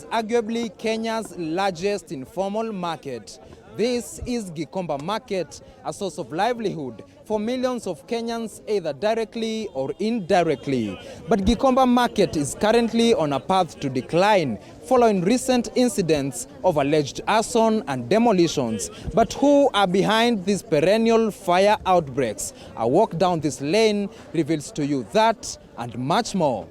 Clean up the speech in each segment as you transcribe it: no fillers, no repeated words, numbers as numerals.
is arguably Kenya's largest informal market. This is Gikomba market, a source of livelihood for millions of Kenyans either directly or indirectly. But Gikomba market is currently on a path to decline following recent incidents of alleged arson and demolitions. But who are behind these perennial fire outbreaks? A walk down this lane reveals to you that and much more.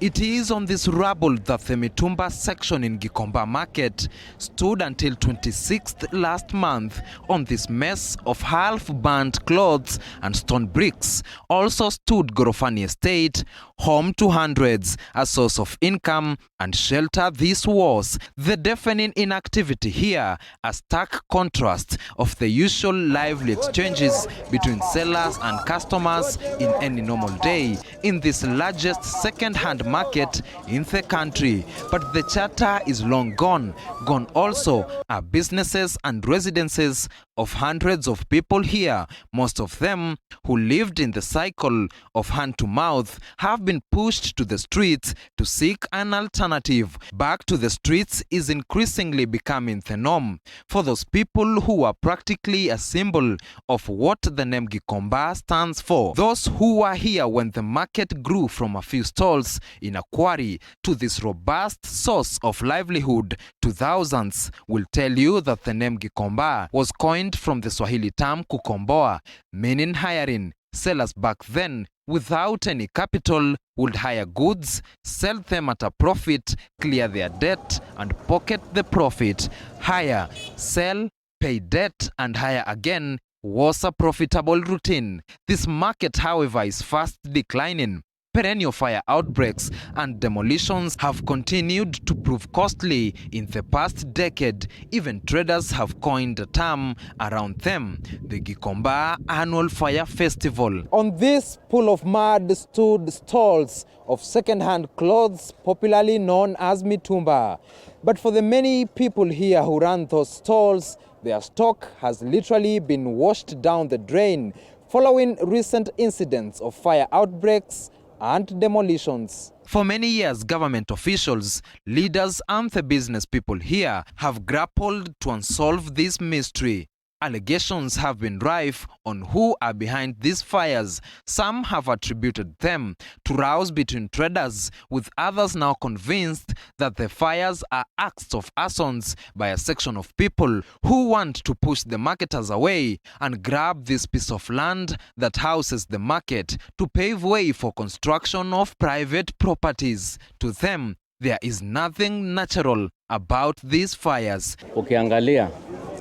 It is on this rubble that the Mitumba section in Gikomba market stood until 26th last month on this mess of half-burnt clothes and stone bricks. Also stood Gorofani Estate, home to hundreds, a source of income and shelter this was. The deafening inactivity here, a stark contrast of the usual lively exchanges between sellers and customers in any normal day in this largest second-hand market in the country. But the chatter is long gone. Gone also are businesses and residences of hundreds of people here. Most of them who lived in the cycle of hand to mouth have been pushed to the streets to seek an alternative. Back to the streets is increasingly becoming the norm for those people who are practically a symbol of what the name Gikomba stands for. Those who were here when the market grew from a few stalls in a quarry to this robust source of livelihood to thousands will tell you that the name Gikomba was coined from the Swahili term kukomboa, meaning hiring. Sellers back then, without any capital, would hire goods, sell them at a profit, clear their debt, and pocket the profit. Hire, sell, pay debt, and hire again was a profitable routine. This market, however, is fast declining. Perennial fire outbreaks and demolitions have continued to prove costly in the past decade. Even traders have coined a term around them, the Gikomba Annual Fire Festival. On this pool of mud stood stalls of second-hand clothes, popularly known as mitumba. But for the many people here who run those stalls, their stock has literally been washed down the drain following recent incidents of fire outbreaks and demolitions. For many years, government officials, leaders, and the business people here have grappled to unsolve this mystery. Allegations have been rife on who are behind these fires. Some have attributed them to rows between traders, with others now convinced that the fires are acts of arsons by a section of people who want to push the marketers away and grab this piece of land that houses the market to pave way for construction of private properties. To them, there is nothing natural about these fires. Ukiangalia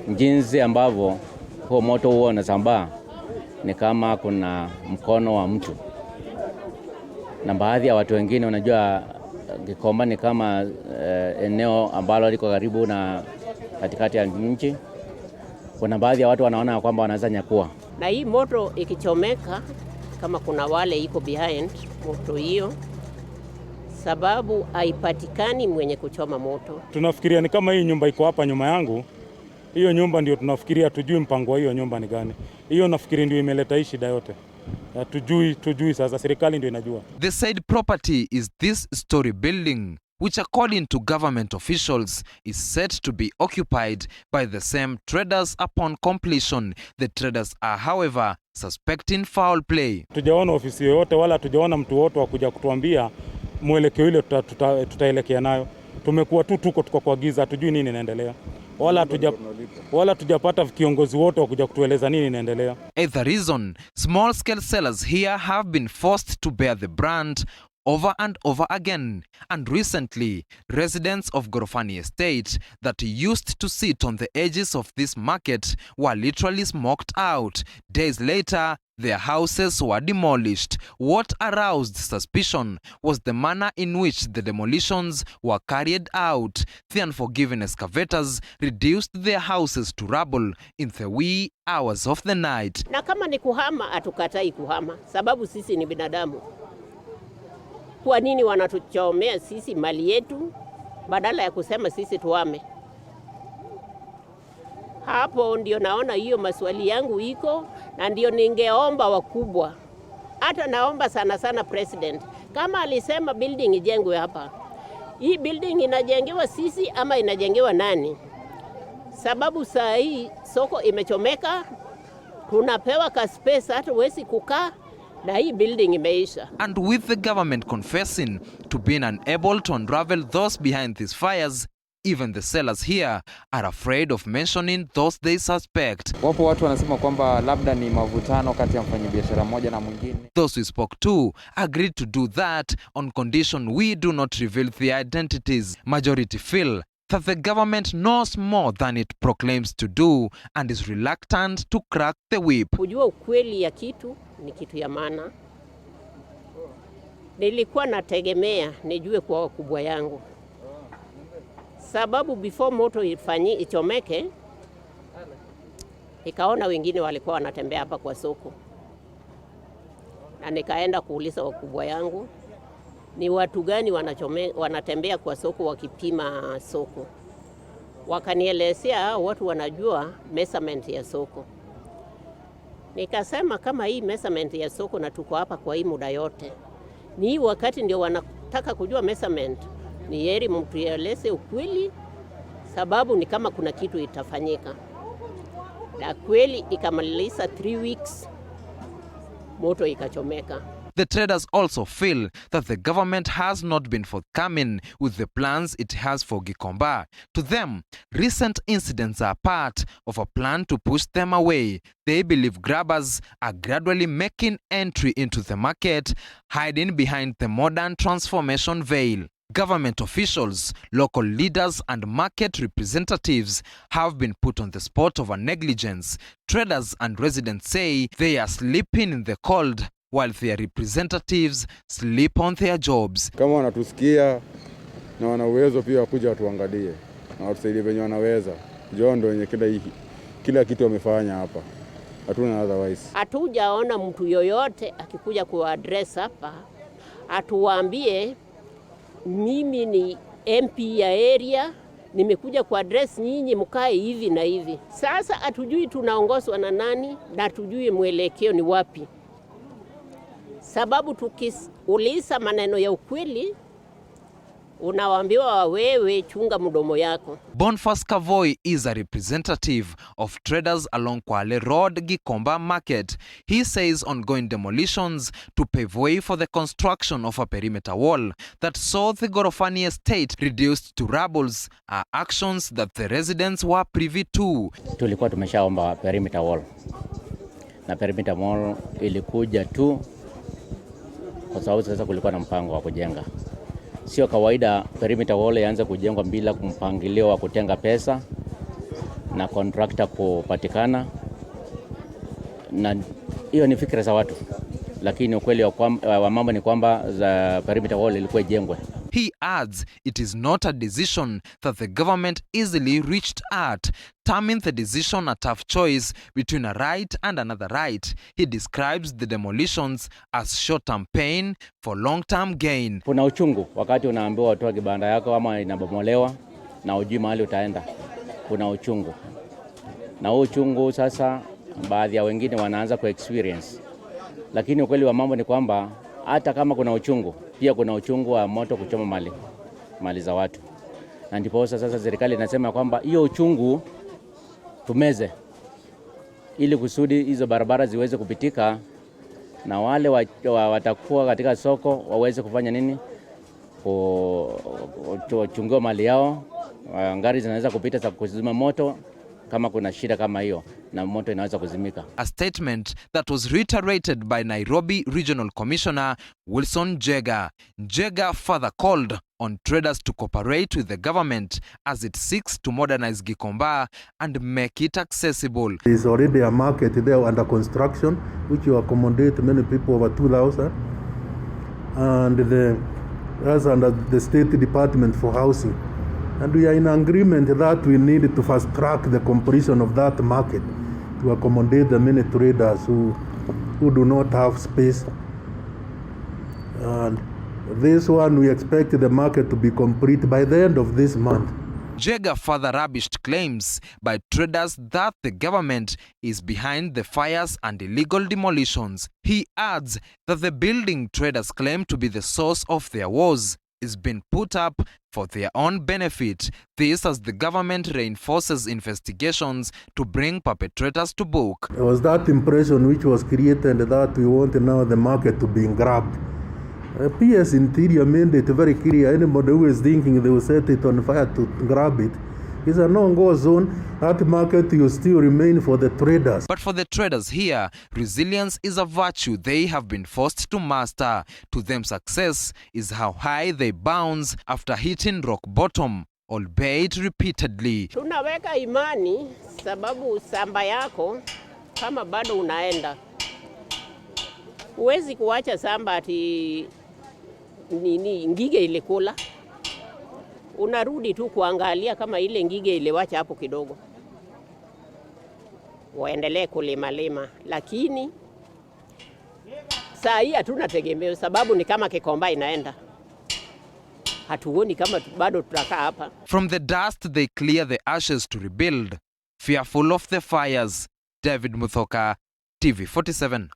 jinsi ambavyo huo moto huo unasambaa ni kama kuna mkono wa mtu. Na baadhi ya watu wengine wanajua Gikomba ni kama eneo ambalo liko karibu na katikati ya nchi. Kuna baadhi ya watu wanaona kwamba wanaweza nyakua. Na hii moto ikichomeka, kama kuna wale iko behind moto hiyo, sababu haipatikani mwenye kuchoma moto. Tunafikiria ni kama hii nyumba iko hapa nyuma yangu. Hiyo nyumba ndio tunafikiria, tujui mpango wa hiyo nyumba ni gani. Hiyo nafikiri ndio imeleta hii shida yote. Tujui sasa, serikali ndio inajua. The said property is this story building, which according to government officials is set to be occupied by the same traders upon completion. The traders are, however, suspecting foul play. Tujaona ofisi yoyote wala tujaona mtu wote wa kuja kutuambia mwelekeo ile tutaelekea nayo. Tumekuwa tuko kwa giza, tujui nini inaendelea. Wala tujapata kiongozi wote wa kuja kutueleza nini inaendelea. As the reason, small scale sellers here have been forced to bear the brand over and over again. And recently, residents of Gorofani Estate that used to sit on the edges of this market were literally smoked out. Days later, their houses were demolished. What aroused suspicion was the manner in which the demolitions were carried out. The unforgiving excavators reduced their houses to rubble in the wee hours of the night. Na kama ni kuhama, hatukatai kuhama, sababu sisi ni binadamu. Kwa nini wanatuchomea sisi mali yetu badala ya kusema sisi tuhame? Hapo ndio naona hiyo maswali yangu iko, na ndio ningeomba wakubwa. Hata naomba sana sana president, kama alisema building ijengwe hapa, hii building inajengewa sisi ama inajengewa nani? Sababu saa hii soko imechomeka, tunapewa ka space hata huwezi kukaa, na hii building imeisha. And with the government confessing to being unable to unravel those behind these fires, even the sellers here are afraid of mentioning those they suspect. Wapo watu wanasema kwamba labda ni mavutano kati ya mfanyabiashara mmoja na mwingine. Those we spoke to agreed to do that on condition we do not reveal their identities. Majority feel that the government knows more than it proclaims to do and is reluctant to crack the whip. Kujua ukweli ya kitu ni kitu ya maana. Nilikuwa nategemea nijue kwa wakubwa yangu, sababu before moto ichomeke, nikaona wengine walikuwa wanatembea hapa kwa soko, na nikaenda kuuliza wakubwa yangu ni watu gani wanatembea kwa soko wakipima soko. Wakanielezea watu wanajua measurement ya soko. Nikasema kama hii measurement ya soko na tuko hapa kwa hii muda yote, ni hii wakati ndio wanataka kujua measurement, ni heri mtu yaeleze ukweli, sababu ni kama kuna kitu itafanyika. Na kweli ikamaliza 3 weeks, moto ikachomeka. The traders also feel that the government has not been forthcoming with the plans it has for Gikomba. To them, recent incidents are part of a plan to push them away. They believe grabbers are gradually making entry into the market, hiding behind the modern transformation veil. Government officials, local leaders and market representatives have been put on the spot over negligence. Traders and residents say they are sleeping in the cold while their representatives sleep on their jobs. Kama wanatusikia na wana uwezo pia wakuja watuangalie na watusaidie venye wanaweza. Njoo ndio wenye kila kitu wamefanya hapa. Hatuna otherwise. Hatujaona mtu yoyote akikuja kuaddress hapa atuwaambie mimi ni MP ya area, nimekuja kuaddress nyinyi mkae hivi na hivi. Sasa hatujui tunaongozwa na nani na hatujui mwelekeo ni wapi. Sababu tukiuliza maneno ya ukweli, unawaambiwa wewe chunga mdomo yako. Boniface Kavoi is a representative of traders along Kwale Road, Gikomba Market. He says ongoing demolitions to pave way for the construction of a perimeter wall that saw the Gorofani estate reduced to rubbles are actions that the residents were privy to. Tulikuwa tumeshaomba perimeter wall. Na perimeter wall ilikuja tu kwa sababu sasa kulikuwa na mpango wa kujenga. Sio kawaida perimeter wall ianze kujengwa bila mpangilio wa kutenga pesa na contractor kupatikana, na hiyo ni fikra za watu, lakini ukweli wa mambo ni kwamba za perimeter wall ilikuwa ijengwe. He adds it is not a decision that the government easily reached at, terming the decision a tough choice between a right and another right. He describes the demolitions as short-term pain for long-term gain. Kuna uchungu wakati unaambiwa utoe kibanda yako ama inabomolewa na hujui mahali utaenda. Kuna uchungu. Na uchungu sasa baadhi ya wengine wanaanza ku experience. Lakini ukweli wa mambo ni kwamba hata kama kuna uchungu, pia kuna uchungu wa moto kuchoma mali za watu. Na ndipo sasa serikali inasema kwamba hiyo uchungu tumeze ili kusudi hizo barabara ziweze kupitika na wale watakuwa katika soko waweze kufanya nini? Kuchunga mali yao. Ngari zinaweza kupita za kuzima moto kama kuna shida kama hiyo na moto inaweza kuzimika. A statement that was reiterated by Nairobi Regional Commissioner Wilson Jega. Jega further called on traders to cooperate with the government as it seeks to modernize Gikomba and make it accessible. There is already a market there under construction which will accommodate many people, over 2,000, and that's under the State Department for Housing. And we are in agreement that we need to fast track the completion of that market to accommodate the many traders who do not have space. And this one, we expect the market to be complete by the end of this month. Jega further rubbished claims by traders that the government is behind the fires and illegal demolitions. He adds that the building traders claim to be the source of their woes is being put up for their own benefit. This as the government reinforces investigations to bring perpetrators to book. There was that impression which was created that we want now the market to be grabbed. PS Interior made it very clear. Anybody who is thinking they will set it on fire to grab it is a no-go zone. That market will still remain for the traders. But for the traders here, resilience is a virtue they have been forced to master. To them, success is how high they bounce after hitting rock bottom, albeit repeatedly. Tunaweka imani sababu samba yako kama bado unaenda. Huwezi kuacha samba ati ngige ilikula. Unarudi tu kuangalia kama ile ngige iliwacha hapo kidogo. Waendelee kulima, lakini saa hii hatuna tegemeo sababu ni kama Gikomba inaenda. Hatuoni kama bado tutakaa hapa. From the dust they clear the ashes to rebuild. Fearful of the fires. David Muthoka, TV 47.